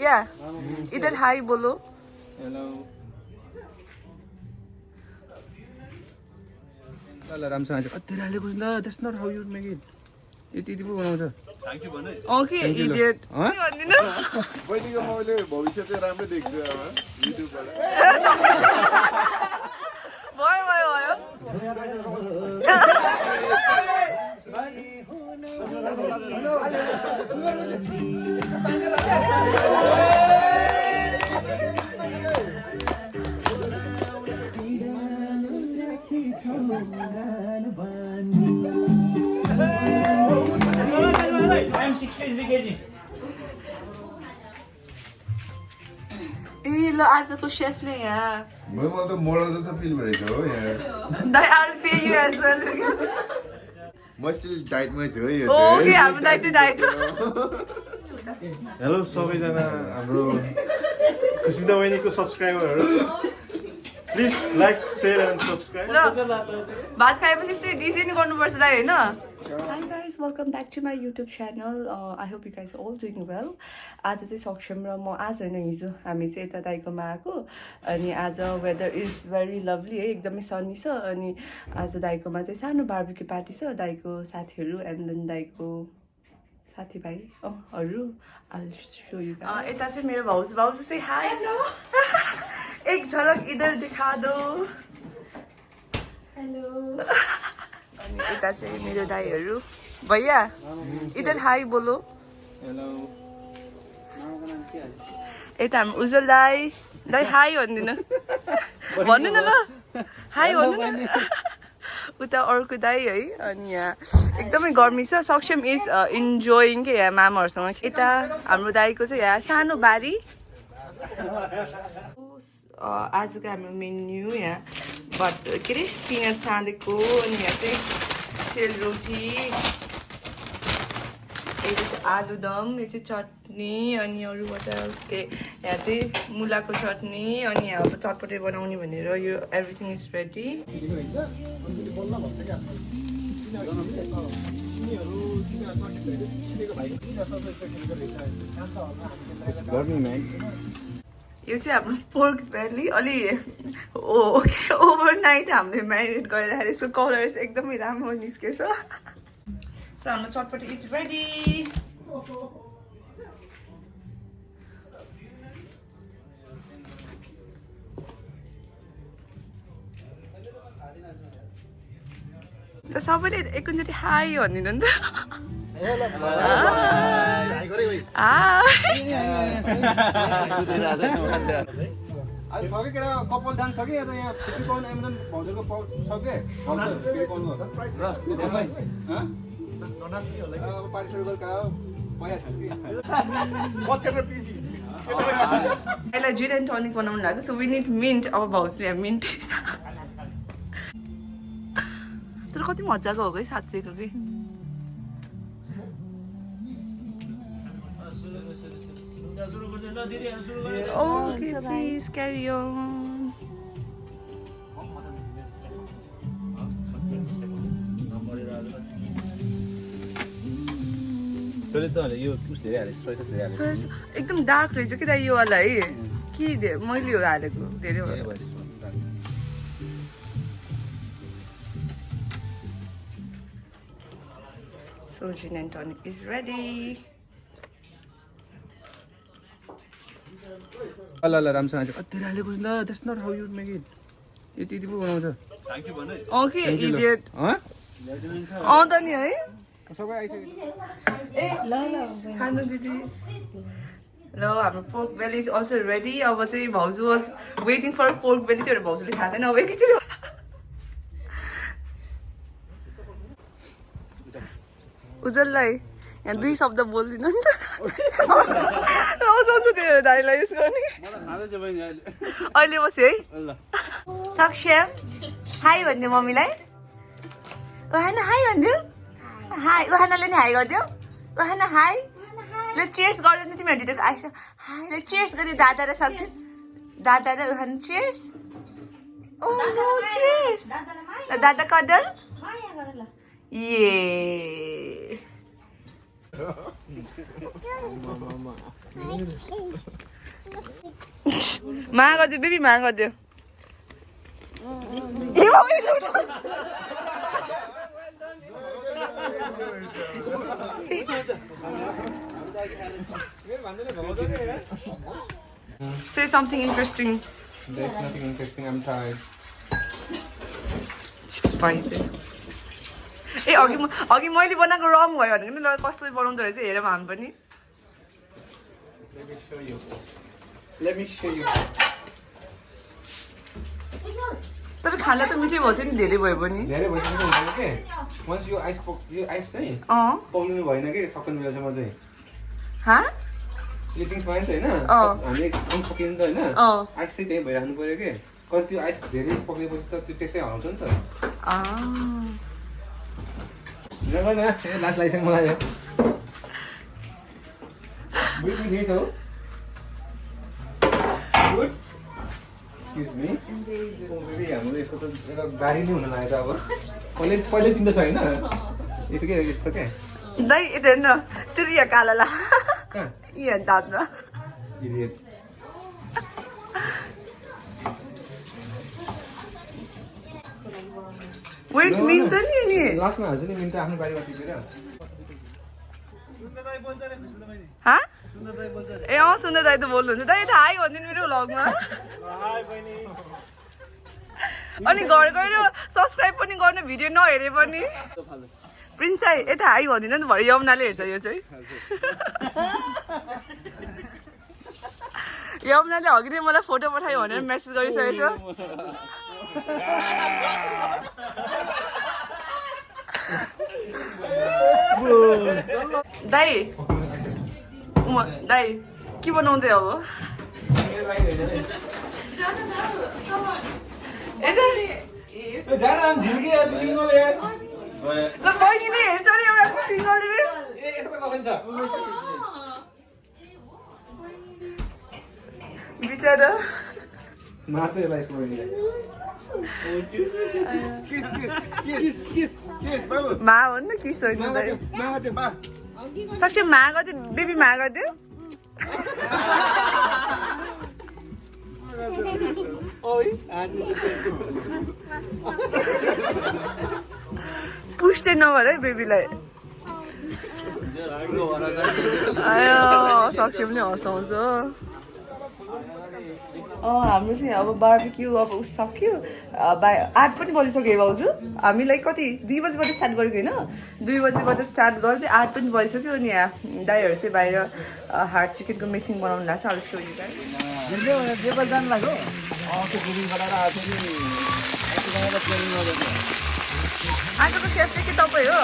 भैया इधर हाई बोलो. Hello. ल राम्रोसँग तेरो हालेको ल that's not how you make it. यति पो बनाउँछ. थ्याङ्क यू भने ओके इडियट भन्दिन बहिनीको मैले भविष्य चाहिँ राम्रो देख्छु अब युट्युबबाट भयो भयो I'm 16 kg. ए ल आजको शेफले यहाँ मलाई त मोडल जस्तो फिल भइरहेछ हो यहाँ दाइ आल पे यु एज वेल म स्टिल डाइटमै छु है यो ओके हाम्रो दाइ चाहिँ डाइट हेलो सबैजना हाम्रो खुस्मिता बहिनीको सब्सक्राइबरहरू please like share and subscribe भात खाएपछि यस्तै डिजाइन गर्नुपर्छ दाइ होइन Hi guys, welcome back to my YouTube channel. I hope you guys are all doing well. आज चाहिँ सक्षम र म आज होइन हिजो हामी चाहिँ यता दाइकोमा आएको अनि आज वेदर इज भेरी लभली है एकदमै सनी छ अनि आज दाइकोमा चाहिँ सानो बार्बिक्यू पार्टी छ दाइको साथीहरू एन्ड देन दाइको साथीभाइहरू यता चाहिँ मेरो भाउजू चाहिँ हाई एक झलक इधर दिखा दो हेलो अनि यता चाहिँ मेरो दाइहरू भैया इधर हाई बोलो Hello. यता हाम्रो उज्जवल दाई हाई भन्दिनँ भन्नु न ल हाई भन्नु न उता अर्को दाई है अनि यहाँ एकदमै गर्मी छ सक्षम इज इन्जोइङ के यहाँ मामाहरूसँग यता हाम्रो दाईको चाहिँ यहाँ सानो बारी आजको हाम्रो मेन्यु यहाँ के अरे पिँड साँधेको अनि यहाँ चाहिँ सेलरोटी यो चाहिँ आलुदम यो चाहिँ चटनी अनि अरू यहाँ चाहिँ मुलाको चटनी अनि यहाँ अब चटपटे बनाउने भनेर यो एभ्रिथिङ इज रेडी यो चाहिँ हाम्रो पोर्क बेली अलि ओभरनाइट हामीले म्यारिनेट गरेर राखेको यसको कलर चाहिँ एकदमै राम्रो निस्केछ सो हाम्रो चटपटी इज रेडी त सबैले एकैचोटि हाई भनिदिनु नि त आज सके केटा कपाल डान्स सके या त यहाँ 50 पाउन्ड एमजन भाउजरको सके भाउजर फेरि पाउन्ड हो र एमआई ह अब पार्टी सुरु गरेर भइहाल्छ कि बच्चाको पिसी यसलाई जिन एन्ड टनिक बनाउनु लाग्यो सो वी निड मिन्ट अब भाउजूले मिन्ट तर कति मजाको हो कि साँच्चैको कि Okay, please carry on. एकदम डार्क रहेछ कि त यो वाला है कि मैले यो हालेको धेरै So gin and tonic is ready. ल राम्रोसँग तेरो हालेको ल that's not how you make it. यति पो बनाउँछ. थ्याङ्क यू भने ओके इडियट ह त नि है सबै आइसक्यो ए ल खानु दिदी ल हाम्रो pork belly is also ready अब चाहिँ भाउजू was waiting for pork belly त्यो भाउजूले खाँदैन अब एकैचोटि उज्जवललाई यहाँ दुई शब्द बोल्दिनँ नि त आउँछ त्यो दाइलाई यस गर्ने अहिले बस्यो है सक्षम हाई भनिदियो मम्मीलाई उहाना हाई भनिदियो हाई उहानाले नि हाई गरिदियो उहाना हाई ल चेयर्स गर्दैन तिमीहरू दिदीको आइस हाई ल चेयर्स गऱ्यो दादा र सक्छन् दादा र उहाना चेयर्स ओ चेयर्स दादा कदल ये मा गरिदियो बेबी मा गरिदियो Say something interesting. There's nothing interesting. I'm tired. ए अघि मैले बनाएको रङ भयो भने नि ल कसरी बनाउँदो रहेछ हेरौँ हामी पनि Let me show you. तर खाना त मिठै भयो थियो नि धेरै भयो पनि धेरै भइसक्यो हुँदैन के once यो आइस चाहिँ पक्लिनु भएन के सक्नु बेला चाहिँ म चाहिँ हा लिटिङ पाएन त होइन हामीले एकदम सकिन्छ त होइन आइस चाहिँ त्यही भइराख्नु पऱ्यो के कति त्यो आइस धेरै पक्लिएपछि त त्यो टेस्टै हराउँछ नि त न लास्ट लागिसक्यो मलाई बुझ्नु ठिक छ हो गुड एक्सक्युज मी हाम्रो यस्तो त एउटा गाडी नै हुन लाग्यो त अब पहिले तिमीले छ होइन यस्तो के यस्तो के दाइ यता हेर्न तेरो यहाँ कालाला यहाँ दाँतमा इडियट वेस्ट मिन त नि अनि लास्टमा हाल्छु नि मिन त आफ्नो गाडीमा टिपेर हा ए सुन्दा दाइ त बोल्नुहुन्छ दाइ त हाई भनिदिनु मेरो भ्लगमा अनि घर गएर सब्सक्राइब पनि गर्नु भिडियो नहेरे पनि प्रिन्स आई यता हाई भनिदिनु नि भयो यमुनाले हेर्छ यो चाहिँ यमुनाले अघि नै मलाई फोटो पठायो भनेर मेसेज गरिसकेको दाइ दाइ के बनाउँदै अब बहिनीले हेर्छ नि एउटा सिङ्गलले बिचरा मा भन्नु किस होइन सक्छ मा गरिदियो बेबी मा गरिदियो पुष्टै नगर है बेबीलाई आयो सक्छ पनि हँसाउँछ हाम्रो चाहिँ अब बार्बिक्यू अब उस सक्यो 8 पनि बजिसक्यो भाउजू हामीलाई कति 2 बजीबाट स्टार्ट गरेको होइन 2 बजीबाट स्टार्ट गर्दै 8 पनि बजिसक्यो अनि यहाँ दाइहरू चाहिँ बाहिर हार्ड चिकनको मेसिन बनाउनु लाग्छ अरू सोही आजको सेफ चाहिँ के तपाईँ हो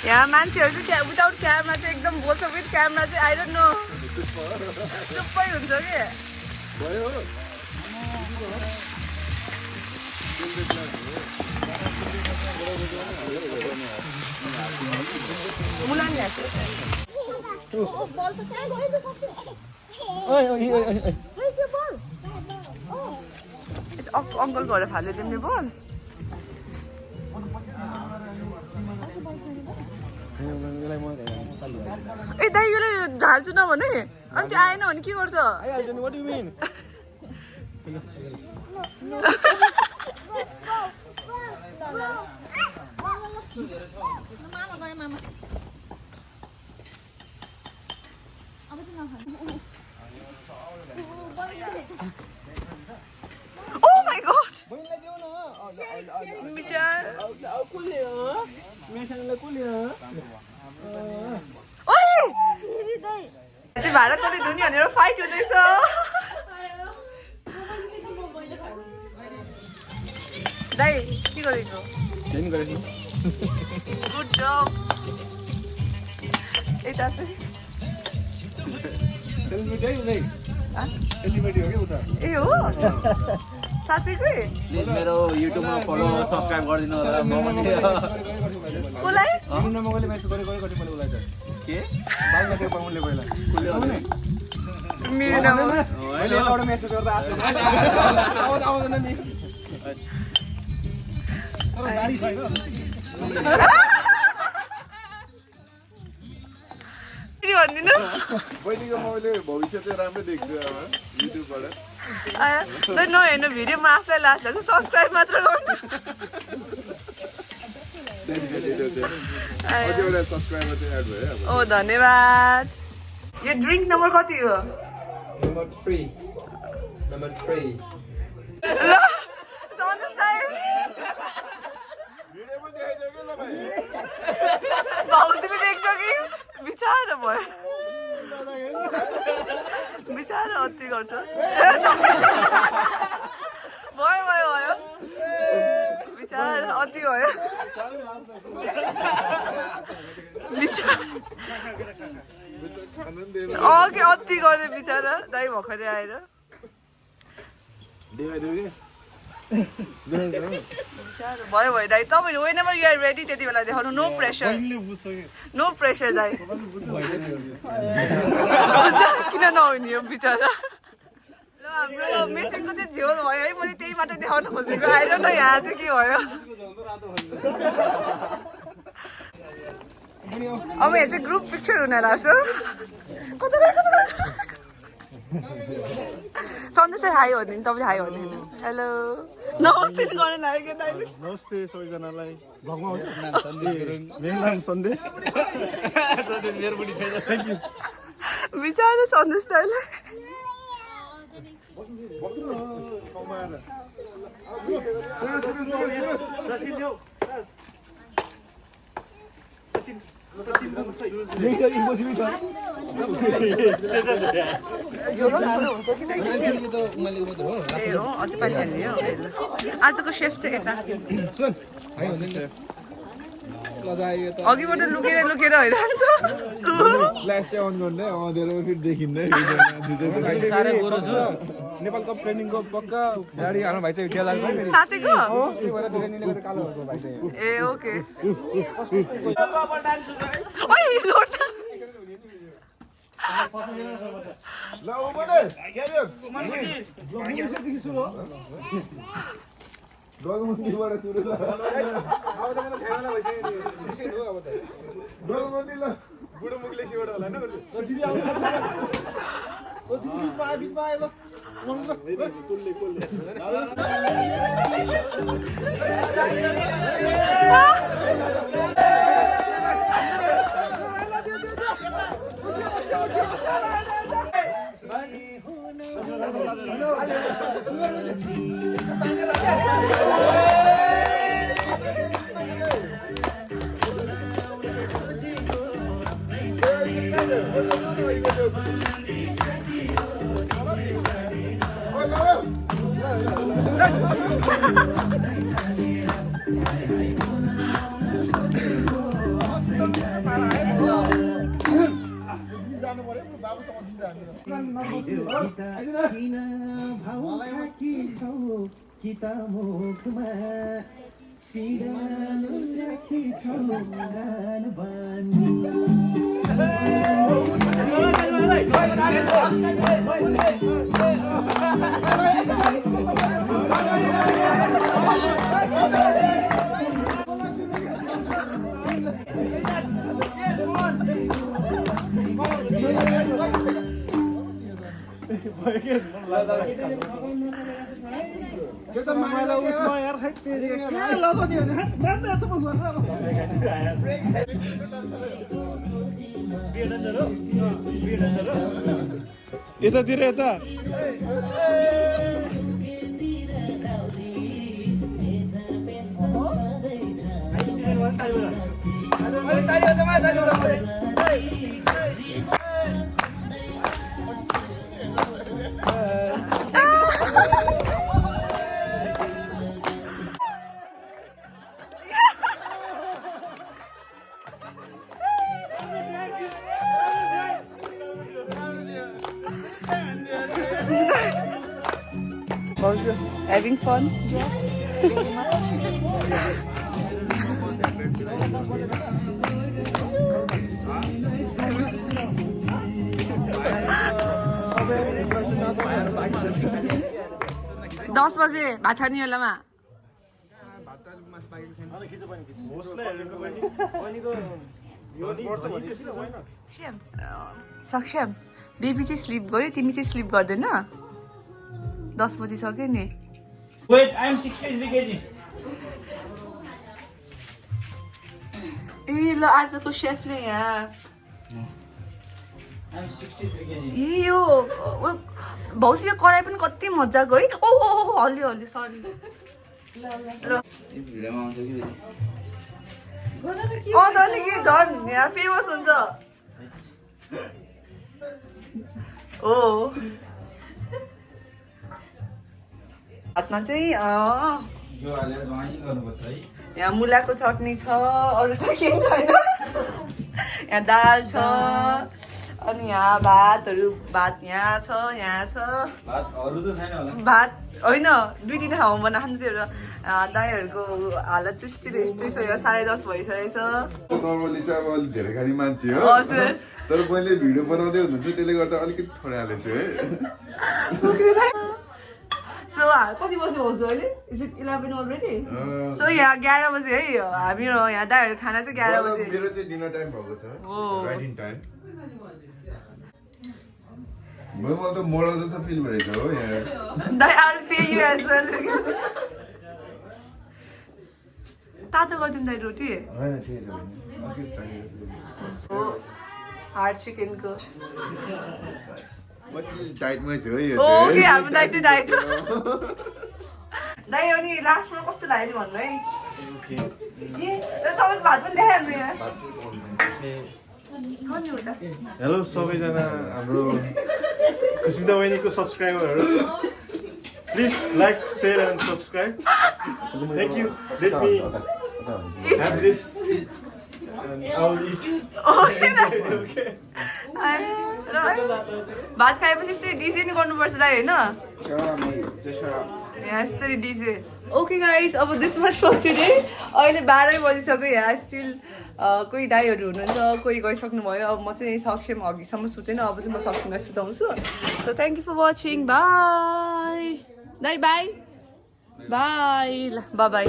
यहाँ मान्छेहरू चाहिँ विदाउट क्यामेरा चाहिँ एकदम बोल्छ विथ क्यामेरा चाहिँ आई डोन्ट नो चुप्पै हुन्छ कि मुलानी अङ्कल घर फाल्यो तिमीले बोल ए दाइ यसलाई झार्छु नभने अनि त्यो आएन भने के गर्छ Oh my god! भाडा कसले धुनी भनेर फाइट हुँदैछ दाइ के गरेको गुड जब यता चाहिँ ए हो साँच्चैकै प्लिज मेरो युट्युबमा फलो सब्स्क्राइब गरिदिनु होला म पनि कसलाई नमगले मेसेज गरे गरे गरे मैले उलाई के बाइला के पाउनले पहिला मेरो नाम अहिले एउटा मेसेज गर्दा आउँदैन नि अब गाडी छैन फेरि भन्दिनु बहिनीको मैले भविष्य चाहिँ राम्रै देख्छु अब युट्युबबाट नहेर्नु भिडियोमा आफूलाई लास्ट लाग्छ सब्सक्राइब मात्र गर्नु कतिवटा सब्सक्राइबर चाहिँ एड भयो अब ओ धन्यवाद यो ड्रिङ्क नम्बर कति हो Number 3. Number 3. ल सन्देश दाइ भिडियो पनि देखाइदियो कि ल भाइ भाउजूले देख्छ कि बिचारा भयो बिचारा अति गर्छ भयो भयो भयो बिचारा अति भयो खानु नि दिएन अघि अति गरे बिचारा दाइ भर्खरै आएर देखाइदियो कि बिचारा भयो भयो दाइ तपाईँ whenever you are ready त्यति बेला देखाउनु नो प्रेसर नो प्रेसर दाइ किन नहुने हो बिचारा ल हाम्रो मेसिनको चाहिँ झ्योल भयो है मैले त्यही मात्र देखाउन खोजेको आएर न यहाँ चाहिँ के भयो अब यहाँ चाहिँ ग्रुप पिक्चर हुन लाग्छ सन्देश चाहिँ हाई हो नि तपाईँले हाई हुँदैन हेलो नमस्ते गर्न लाग्यो दाइले नमस्ते सबैजनालाई भगमा होस् मेरो नाम सन्देश मेरो पनि छैन थ्याङ्क यू बिचारा सन्देश दाइले आजको सेफ चाहिँ यता अघिबाट लुकेर लुकेर हैरान्छ फ्ल्यास चाहिँ अन गर्दै अँधेर फेरि देखिँदै साह्रै गोरो छु नेपालको ट्रेनिङको पक्का गाडी हाल्नु भाइ चाहिँ ठेला साथीको त्यही भएर ट्रेनिङले गर्दा कालो भएको भाइ चाहिँ ए ओके ओइ लोट ल उ पनि गगमन्तीबाट सुरु ल अब त मलाई ठेला भइसक्यो नि अब त गगमन्ती ल बुढो मुखले सिबाट होला हैन दिदी आउनु ओ दिदी बिचमा आयो ल यतातिर यता Was you having fun? Yeah, very much. $10 बजे भात खाने बेलामा होस्टलाई हेरेको बहिनीको यो पर्छ भने त्यसले होइन सक्षम बेबी चाहिँ स्लिप गर्यो तिमी चाहिँ स्लिप गर्दैन 10 बजिसक्यो नि Wait, I am 63 kg. ए ल आजको सेफले यहाँ I am 63 kg. ए यो भौसी यो कराई पनि कति मजाको है ओ हल्यो हल्यो सरी ल भिडियोमा आउँछ कि त नि के झन् यहाँ फेमस हुन्छ ओ हातमा चाहिँ यो हालेर ज्वाइँ गर्नुपर्छ है यहाँ मुलाको चटनी छ अरू त केही छैन यहाँ दाल छ अनि यहाँ भात यहाँ छ भात अरू त छैन होला भात होइन 2-3 ठाउँमा बनाएको थियो र दाईहरूको हालत चाहिँ स्टिल यस्तै छ यहाँ 10:30 भइसकेको छ नर्मली चाहिँ अब अलिक धेरै खाने मान्छे हो हजुर तर मैले भिडियो बनाउँदै हुनुहुन्छ त्यसले गर्दा अलिकति थोरै हालेछु है सो कति बजी भाउँछु अहिले इज इट 11 अलरेडी सो यहाँ 11 बजे है हाम्रो यहाँ दाईहरू खाना चाहिँ 11 बजे मेरो चाहिँ डिनर टाइम भएको छ राइट इन टाइम मलाई त मोडल जस्तो फिल भइरहेछ हो यहाँ दाई आल पे यु एज वेल तातो गरिदिनु दाई रोटी होइन ठिकै छ अलिकति चाहिएको हार्ड चिकनको म डाइटमै छु है यो ओके हाम्रो दाई चाहिँ डाइट दाई अनि लास्टमा कस्तो लाग्यो भन्नु है तपाईँको भात पनि देखाइहाल्नु यहाँ छ नि उता हेलो सबैजना हाम्रो खुस्मिता बहिनीको सब्सक्राइबरहरू please like share and subscribe thank you let me have this भात खाएपछि यस्तै डिजे नि गर्नुपर्छ दाइ होइन यहाँ यस्तै डिजे ओके गाइस अब दिस मच फर टुडे अहिले 12 बजिसक्यो यहाँ स्टिल कोही दाईहरू हुनुहुन्छ कोही गइसक्नु भयो अब म चाहिँ सक्षम अघिसम्म सुतेन अब चाहिँ म सक्षमलाई सुताउँछु so thank you for watching bye दाई बाई बाई ल बाई